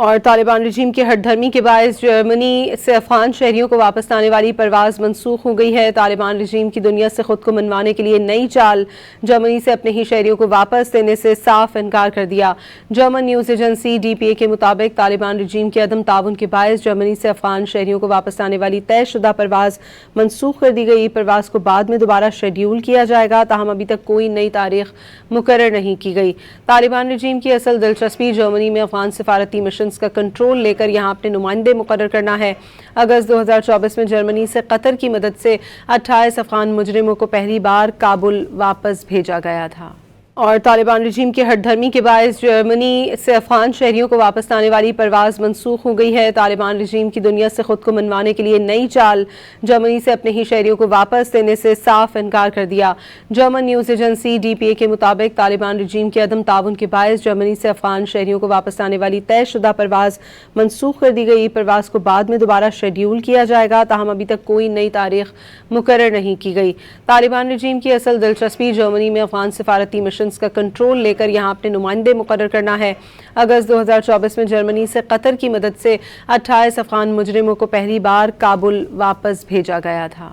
اور طالبان رجیم کی ہٹ دھرمی کے باعث جرمنی سے افغان شہریوں کو واپس لانے والی پرواز منسوخ ہو گئی ہے۔ طالبان رجیم کی دنیا سے خود کو منوانے کے لیے نئی چال، جرمنی سے اپنے ہی شہریوں کو واپس لینے سے صاف انکار کر دیا۔ جرمن نیوز ایجنسی DPA کے مطابق طالبان رجیم کے عدم تعاون کے باعث جرمنی سے افغان شہریوں کو واپس لانے والی طے شدہ پرواز منسوخ کر دی گئی۔ پرواز کو بعد میں دوبارہ شیڈیول کیا جائے گا، تاہم ابھی تک کوئی نئی تاریخ مقرر نہیں کی گئی۔ طالبان رجیم کی اصل دلچسپی جرمنی میں افغان سفارتی مشنز کا کنٹرول لے کر یہاں اپنے نمائندے مقرر کرنا ہے۔ اگست 2024 میں جرمنی سے قطر کی مدد سے 28 افغان مجرموں کو پہلی بار کابل واپس بھیجا گیا تھا۔ اور طالبان رجیم کی ہٹ دھرمی کے باعث جرمنی سے افغان شہریوں کو واپس لانے والی پرواز منسوخ ہو گئی ہے۔ طالبان رجیم کی دنیا سے خود کو منوانے کے لیے نئی چال، جرمنی سے اپنے ہی شہریوں کو واپس لینے سے صاف انکار کر دیا۔ جرمن نیوز ایجنسی DPA کے مطابق طالبان رجیم کے عدم تعاون کے باعث جرمنی سے افغان شہریوں کو واپس لانے والی طے شدہ پرواز منسوخ کر دی گئی۔ پرواز کو بعد میں دوبارہ شیڈیول کیا جائے گا، تاہم ابھی تک کوئی نئی تاریخ مقرر نہیں کی گئی۔ طالبان رجیم کی اصل دلچسپی جرمنی میں افغان سفارتی مشنز کا کنٹرول لے کر یہاں اپنے نمائندے مقرر کرنا ہے۔ اگست 2024 میں جرمنی سے قطر کی مدد سے 28 افغان مجرموں کو پہلی بار کابل واپس بھیجا گیا تھا۔